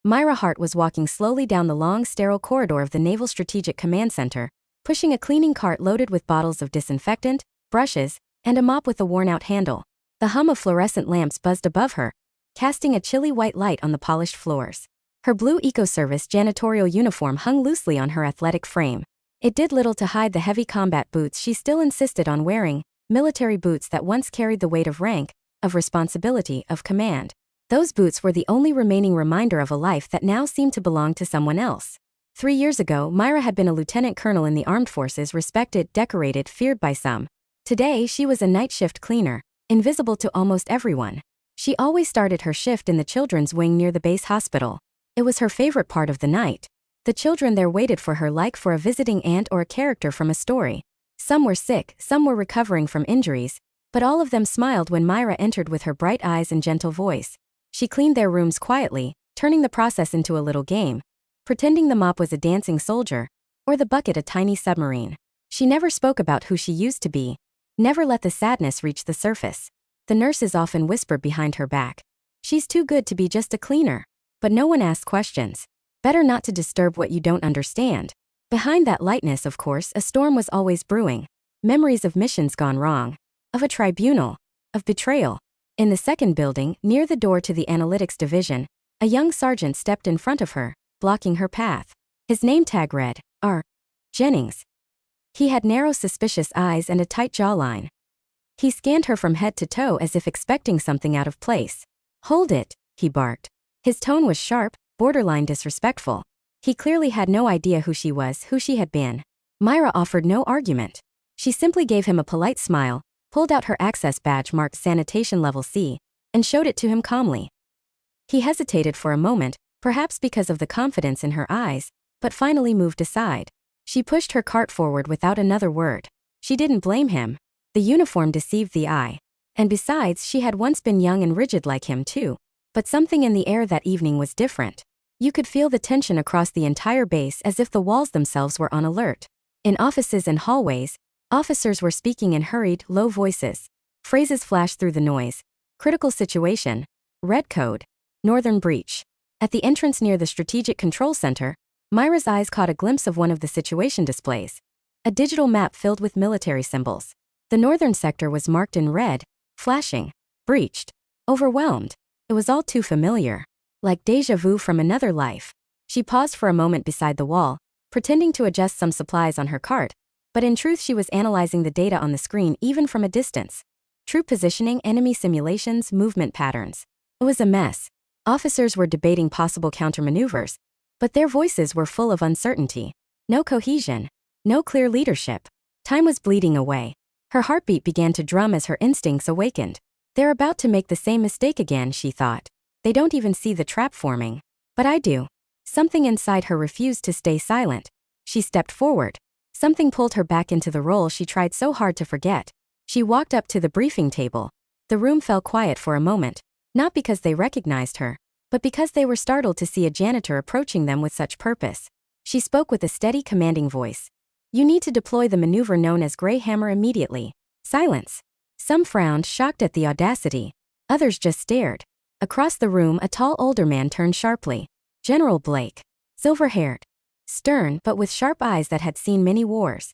Myra Hart was walking slowly down the long, sterile corridor of the Naval Strategic Command Center, pushing a cleaning cart loaded with bottles of disinfectant, brushes, and a mop with a worn-out handle. The hum of fluorescent lamps buzzed above her, casting a chilly white light on the polished floors. Her blue Ecoservice janitorial uniform hung loosely on her athletic frame. It did little to hide the heavy combat boots she still insisted on wearing, military boots that once carried the weight of rank, of responsibility, of command. Those boots were the only remaining reminder of a life that now seemed to belong to someone else. 3 years ago, Myra had been a lieutenant colonel in the armed forces, respected, decorated, feared by some. Today, she was a night shift cleaner, invisible to almost everyone. She always started her shift in the children's wing near the base hospital. It was her favorite part of the night. The children there waited for her like for a visiting aunt or a character from a story. Some were sick, some were recovering from injuries, but all of them smiled when Myra entered with her bright eyes and gentle voice. She cleaned their rooms quietly, turning the process into a little game, pretending the mop was a dancing soldier, or the bucket a tiny submarine. She never spoke about who she used to be, never let the sadness reach the surface. The nurses often whispered behind her back, "She's too good to be just a cleaner." But no one asked questions. Better not to disturb what you don't understand. Behind that lightness, of course, a storm was always brewing. Memories of missions gone wrong, of a tribunal, of betrayal. In the second building, near the door to the analytics division, a young sergeant stepped in front of her, blocking her path. His name tag read, R. Jennings. He had narrow, suspicious eyes and a tight jawline. He scanned her from head to toe as if expecting something out of place. "Hold it," he barked. His tone was sharp, borderline disrespectful. He clearly had no idea who she was, who she had been. Myra offered no argument. She simply gave him a polite smile, pulled out her access badge marked Sanitation Level C, and showed it to him calmly. He hesitated for a moment, perhaps because of the confidence in her eyes, but finally moved aside. She pushed her cart forward without another word. She didn't blame him. The uniform deceived the eye. And besides, she had once been young and rigid like him too. But something in the air that evening was different. You could feel the tension across the entire base as if the walls themselves were on alert. In offices and hallways, officers were speaking in hurried, low voices. Phrases flashed through the noise. Critical situation. Red code. Northern breach. At the entrance near the Strategic Control Center, Myra's eyes caught a glimpse of one of the situation displays. A digital map filled with military symbols. The northern sector was marked in red, flashing, breached, overwhelmed. It was all too familiar. Like déjà vu from another life. She paused for a moment beside the wall, pretending to adjust some supplies on her cart, but in truth she was analyzing the data on the screen even from a distance. Troop positioning, enemy simulations, movement patterns. It was a mess. Officers were debating possible countermaneuvers, but their voices were full of uncertainty. No cohesion. No clear leadership. Time was bleeding away. Her heartbeat began to drum as her instincts awakened. They're about to make the same mistake again, she thought. They don't even see the trap forming. But I do. Something inside her refused to stay silent. She stepped forward. Something pulled her back into the role she tried so hard to forget. She walked up to the briefing table. The room fell quiet for a moment, not because they recognized her, but because they were startled to see a janitor approaching them with such purpose. She spoke with a steady, commanding voice. "You need to deploy the maneuver known as Grey Hammer immediately." Silence. Some frowned, shocked at the audacity. Others just stared. Across the room, a tall older man turned sharply. General Blake. Silver-haired. Stern, but with sharp eyes that had seen many wars.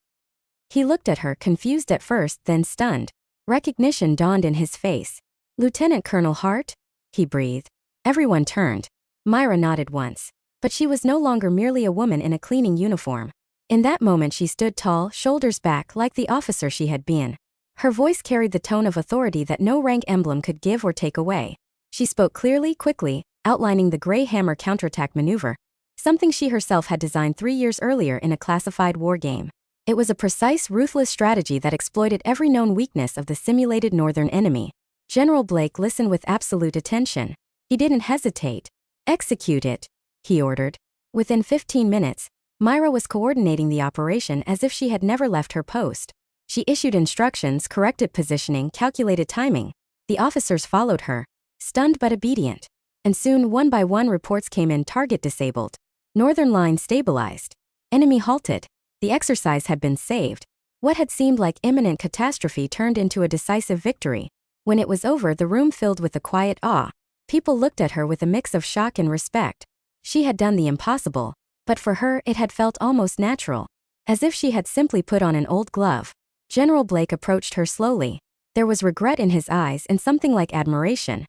He looked at her, confused at first, then stunned. Recognition dawned in his face. "Lieutenant Colonel Hart?" he breathed. Everyone turned. Myra nodded once. But she was no longer merely a woman in a cleaning uniform. In that moment she stood tall, shoulders back, like the officer she had been. Her voice carried the tone of authority that no rank emblem could give or take away. She spoke clearly, quickly, outlining the Grey Hammer counterattack maneuver, something she herself had designed 3 years earlier in a classified war game. It was a precise, ruthless strategy that exploited every known weakness of the simulated northern enemy. General Blake listened with absolute attention. He didn't hesitate. "Execute it," he ordered. Within 15 minutes, Myra was coordinating the operation as if she had never left her post. She issued instructions, corrected positioning, calculated timing. The officers followed her, stunned but obedient. And soon, one by one, reports came in: target disabled. Northern line stabilized. Enemy halted. The exercise had been saved. What had seemed like imminent catastrophe turned into a decisive victory. When it was over, the room filled with a quiet awe. People looked at her with a mix of shock and respect. She had done the impossible, but for her it had felt almost natural. As if she had simply put on an old glove. General Blake approached her slowly. There was regret in his eyes and something like admiration.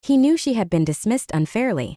He knew she had been dismissed unfairly.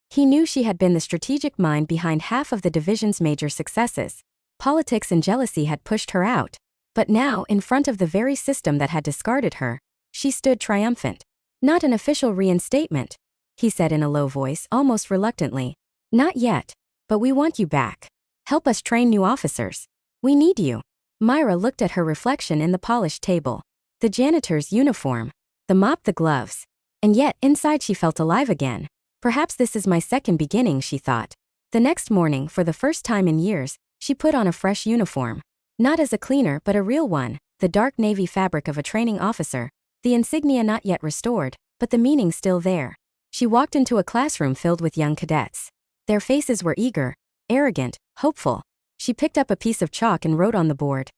He knew she had been the strategic mind behind half of the division's major successes. Politics and jealousy had pushed her out. But now, in front of the very system that had discarded her, she stood triumphant. Not an official reinstatement, he said in a low voice, almost reluctantly. Not yet. But we want you back. Help us train new officers. We need you. Myra looked at her reflection in the polished table. The janitor's uniform. The mop, the gloves. And yet, inside she felt alive again. Perhaps this is my second beginning, she thought. The next morning, for the first time in years, she put on a fresh uniform. Not as a cleaner but a real one, the dark navy fabric of a training officer, the insignia not yet restored, but the meaning still there. She walked into a classroom filled with young cadets. Their faces were eager, arrogant, hopeful. She picked up a piece of chalk and wrote on the board.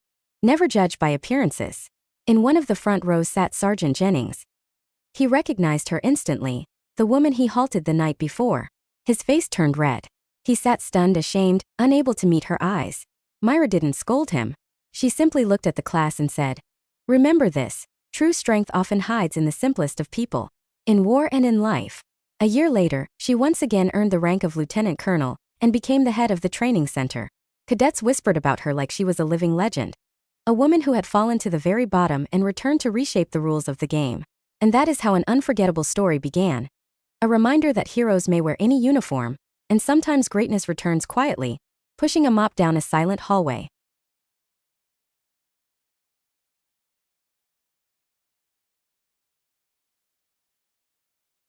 Never judge by appearances. In one of the front rows sat Sergeant Jennings. He recognized her instantly, the woman he halted the night before. His face turned red. He sat stunned, ashamed, unable to meet her eyes. Myra didn't scold him. She simply looked at the class and said, "Remember this, true strength often hides in the simplest of people. In war and in life." A year later, she once again earned the rank of lieutenant colonel and became the head of the training center. Cadets whispered about her like she was a living legend. A woman who had fallen to the very bottom and returned to reshape the rules of the game. And that is how an unforgettable story began. A reminder that heroes may wear any uniform, and sometimes greatness returns quietly, pushing a mop down a silent hallway.